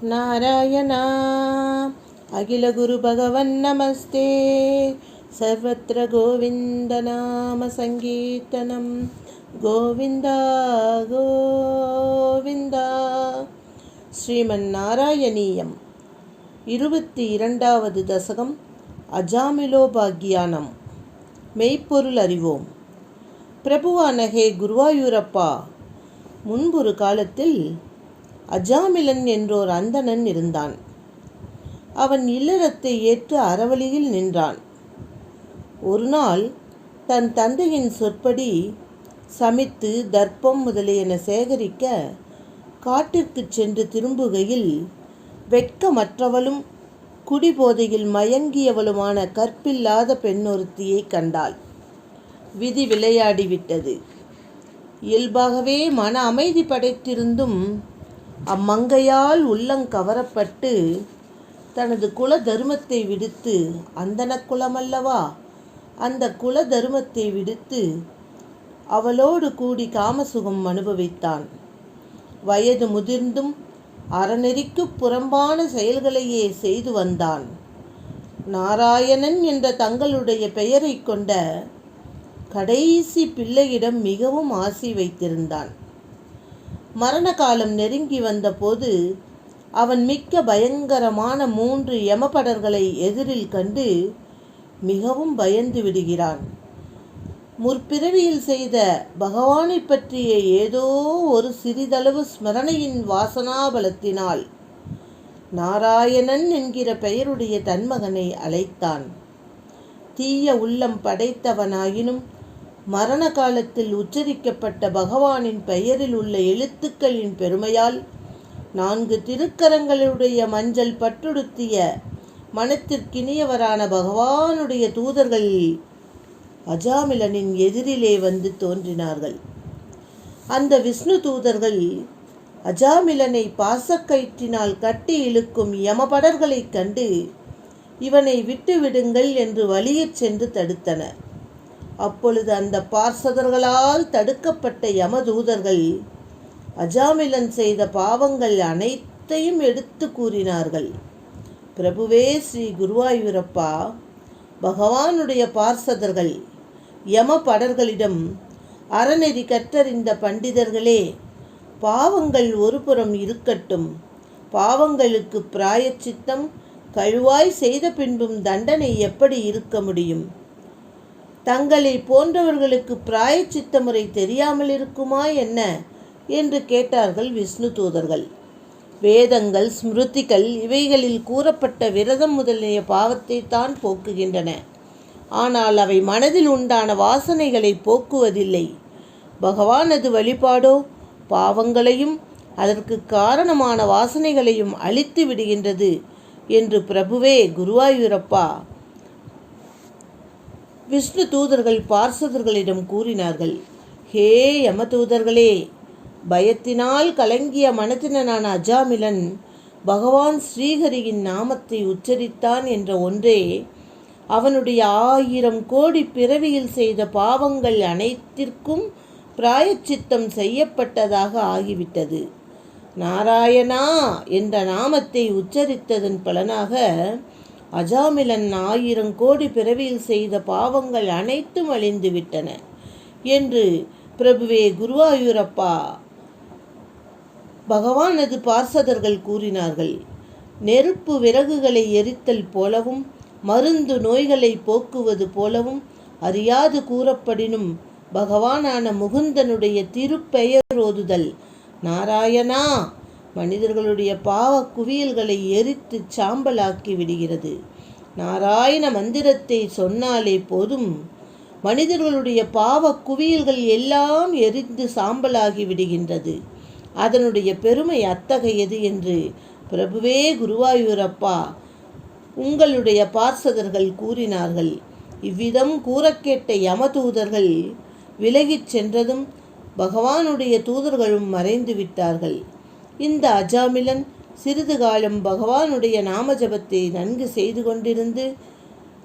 நாராயணா அகில குரு பகவன் நமஸ்தே. சர்வத்ர கோவிந்த நாம சங்கீர்த்தனம். கோவிந்தா கோவிந்தா. ஸ்ரீமன் நாராயணீயம் 22வது தசகம். அஜாமிலோபாக்கியானம். மெய்ப்பொருள் அறிவோம். பிரபுவான ஹே குருவாயூரப்பா, முன்பொரு காலத்தில் அஜாமிலன் என்றோர் அந்தணன் இருந்தான். அவன் இல்லறத்தை ஏற்று அறவழியில் நின்றான். ஒரு நாள் தன் தந்தையின் சொற்படி சமித்து தர்ப்பம் முதலியன சேகரிக்க காட்டிற்கு சென்று திரும்புகையில் வெட்கமற்றவளும் குடிபோதையில் மயங்கியவளுமான கற்பில்லாத பெண்ணொருத்தியை கண்டாள். விதி விளையாடிவிட்டது. இயல்பாகவே மன அமைதி படைத்திருந்தும் அம்மங்கையால் உள்ளங்கவரப்பட்டு தனது குல தர்மத்தை விடுத்து, அந்தன குலமல்லவா, அந்த குல தர்மத்தை விடுத்து அவளோடு கூடி காமசுகம் அனுபவித்தான். வயது முதிர்ந்தும் அறநெறிக்கு புறம்பான செயல்களையே செய்து வந்தான். நாராயணன் என்ற தங்களுடைய பெயரை கொண்ட கடைசி பிள்ளையிடம் மிகவும் ஆசை வைத்திருந்தான். மரண காலம் நெருங்கி வந்தபோது அவன் மிக்க பயங்கரமான 3 யமபடர்களை எதிரில் கண்டு மிகவும் பயந்து விடுகிறான். முற்பிறவியில் செய்த பகவானை பற்றிய ஏதோ ஒரு சிறிதளவு ஸ்மரணையின் வாசனாபலத்தினால் நாராயணன் என்கிற பெயருடைய தன்மகனை அழைத்தான். தீய உள்ளம் படைத்தவனாயினும் மரண காலத்தில் உச்சரிக்கப்பட்ட பகவானின் பெயரில் உள்ள எழுத்துக்களின் பெருமையால் 4 திருக்கரங்களுடைய மஞ்சள் பட்டுடுத்திய மனத்திற்கினியவரான பகவானுடைய தூதர்கள் அஜாமிலனின் எதிரிலே வந்து தோன்றினார்கள். அந்த விஷ்ணு தூதர்கள் அஜாமிலனை பாசக்கயிற்றினால் கட்டி இழுக்கும் யமபடர்களைக் கண்டு இவனை விட்டு விடுங்கள் என்று வலியச் சென்று தடுத்தனர். அப்பொழுது அந்த பார்சதர்களால் தடுக்கப்பட்ட யமதூதர்கள் அஜாமிலன் செய்த பாவங்கள் அனைத்தையும் எடுத்து கூறினார்கள். பிரபுவே ஸ்ரீ குருவாயூரப்பா, பகவானுடைய பார்சதர்கள் யமபடர்களிடம், அறநெறி கற்றறிந்த பண்டிதர்களே, பாவங்கள் ஒருபுறம் இருக்கட்டும், பாவங்களுக்கு பிராயச்சித்தம் கழுவாய் செய்த பின்பும் தண்டனை எப்படி இருக்க முடியும்? தங்களை போன்றவர்களுக்கு பிராயச்சித்த முறை தெரியாமல் இருக்குமா என்ன என்று கேட்டார்கள் விஷ்ணு தூதர்கள். வேதங்கள், ஸ்மிருதிகள் இவைகளில் கூறப்பட்ட விரதம் முதலிய பாவத்தை தான் போக்குகின்றன. ஆனால் அவை மனதில் உண்டான வாசனைகளை போக்குவதில்லை. பகவானது வழிபாடோ பாவங்களையும் அதற்கு காரணமான வாசனைகளையும் அழித்து விடுகின்றது என்று பிரபுவே குருவாயூரப்பா விஷ்ணு தூதர்கள் பார்சதர்களிடம் கூறினார்கள். ஹே யமதூதர்களே, பயத்தினால் கலங்கிய மனத்தினனான அஜாமிலன் பகவான் ஸ்ரீஹரியின் நாமத்தை உச்சரித்தான் என்ற ஒன்றே அவனுடைய 1000 கோடி பிறவியில் செய்த பாவங்கள் அனைத்திற்கும் பிராயச்சித்தம் செய்யப்பட்டதாக ஆகிவிட்டது. நாராயணா என்ற நாமத்தை உச்சரித்ததன் பலனாக அஜாமிலன் 1000 கோடி பிறவியில் செய்த பாவங்கள் அனைத்தும் அழிந்து விட்டன என்று பிரபுவே குருவாயூரப்பா பகவானது பார்சதர்கள் கூறினார்கள். நெருப்பு விறகுகளை எரித்தல் போலவும் மருந்து நோய்களை போக்குவது போலவும் அறியாது கூறப்படினும் பகவானான முகுந்தனுடைய திருப்பெயர் ஓதுதல் நாராயணா மனிதர்களுடைய பாவ குவியல்களை எரித்து சாம்பலாக்கி விடுகிறது. நாராயண மந்திரத்தை சொன்னாலே போதும் மனிதர்களுடைய பாவ குவியல்கள் எல்லாம் எரிந்து சாம்பலாகி விடுகின்றது. அதனுடைய பெருமை அத்தகையது என்று பிரபுவே குருவாயூரப்பா உங்களுடைய பார்சதர்கள் கூறினார்கள். இவ்விதம் கூறக்கேட்ட யமதூதர்கள் விலகிச் சென்றதும் பகவானுடைய தூதர்களும் மறைந்து விட்டார்கள். இந்த அஜாமிலன் சிறிது காலம் பகவானுடைய நாமஜபத்தை நன்கு செய்து கொண்டிருந்து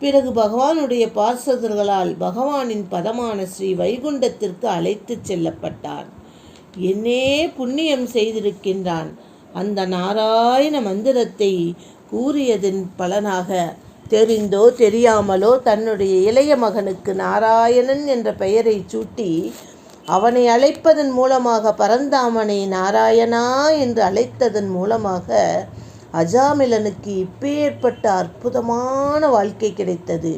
பிறகு பகவானுடைய பார்சதர்களால் பகவானின் பதமான ஸ்ரீ வைகுண்டத்திற்கு அழைத்து செல்லப்பட்டான். என்னே புண்ணியம் செய்திருக்கின்றான், அந்த நாராயண மந்திரத்தை கூறியதன் பலனாக தெரிந்தோ தெரியாமலோ தன்னுடைய இளைய மகனுக்கு நாராயணன் என்ற பெயரை சூட்டி அவனை அழைப்பதன் மூலமாக பரந்தாமனை நாராயணா என்று அழைத்ததன் மூலமாக அஜாமிலனுக்கு இப்பேற்பட்ட அற்புதமான வாழ்க்கை கிடைத்தது.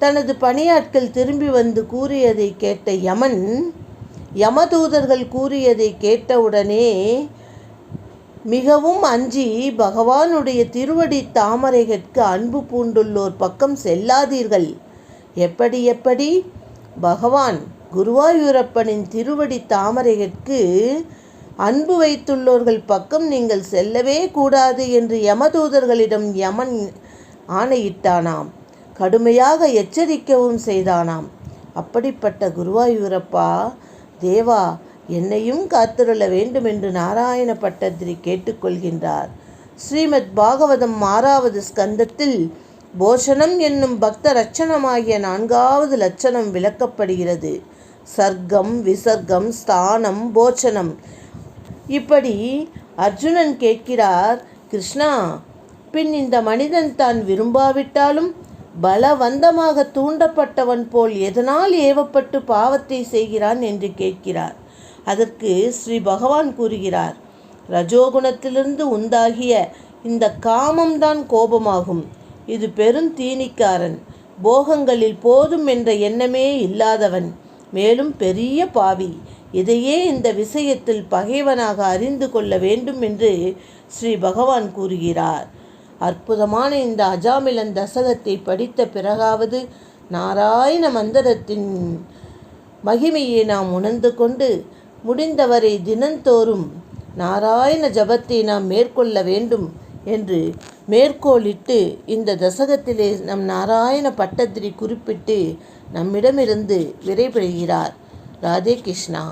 தனது பணியாட்கள் திரும்பி வந்து கூறியதை கேட்ட யமன், யமதூதர்கள் கூறியதை கேட்டவுடனே மிகவும் அஞ்சி பகவானுடைய திருவடி தாமரைகளுக்கு அன்பு பூண்டுள்ளோர் பக்கம் செல்லாதீர்கள். எப்படி பகவான் குருவாயூரப்பனின் திருவடி தாமரைகளுக்கு அன்பு வைத்துள்ளோர்கள் பக்கம் நீங்கள் செல்லவே கூடாது என்று யமதூதர்களிடம் யமன் ஆணையிட்டானாம். கடுமையாக எச்சரிக்கவும் செய்தானாம். அப்படிப்பட்ட குருவாயூரப்பா தேவா, என்னையும் காத்திருள வேண்டும் என்று நாராயண பட்டத்திரி கேட்டுக்கொள்கின்றார். ஸ்ரீமத் பாகவதம் 6வது ஸ்கந்தத்தில் போஷணம் என்னும் பக்த லட்சணமாகிய 4வது லட்சணம் விளக்கப்படுகிறது. சர்க்கம், விசர்க்கம், ஸ்தானம், போஷணம். இப்படி அர்ஜுனன் கேட்கிறார், கிருஷ்ணா, பின் இந்த மனிதன் தான் விரும்பாவிட்டாலும் பலவந்தமாக தூண்டப்பட்டவன் போல் எதனால் ஏவப்பட்டு பாவத்தை செய்கிறான் என்று கேட்கிறார். அதற்கு ஸ்ரீ பகவான் கூறுகிறார், ரஜோகுணத்திலிருந்து உண்டாகிய இந்த காமம்தான் கோபமாகும். இது பெருந்தீனிக்காரன், போகங்களில் போதும் என்ற எண்ணமே இல்லாதவன், மேலும் பெரிய பாவி. இதையே இந்த விஷயத்தில் பகைவனாக அறிந்து கொள்ள வேண்டும் என்று ஸ்ரீ பகவான் கூறுகிறார். அற்புதமான இந்த அஜாமிலன் தசகத்தை படித்த பிறகாவது நாராயண மந்திரத்தின் மகிமையை நாம் உணர்ந்து கொண்டு முடிந்தவரை தினந்தோறும் நாராயண ஜபத்தை நாம் மேற்கொள்ள வேண்டும் என்று மேற்கோளிட்டு இந்த தசகத்திலே நம் நாராயண பட்டத்திரி குறிப்பிட்டு நம்மிடமிருந்து விடைபெறுகிறார். ராதே கிருஷ்ணா.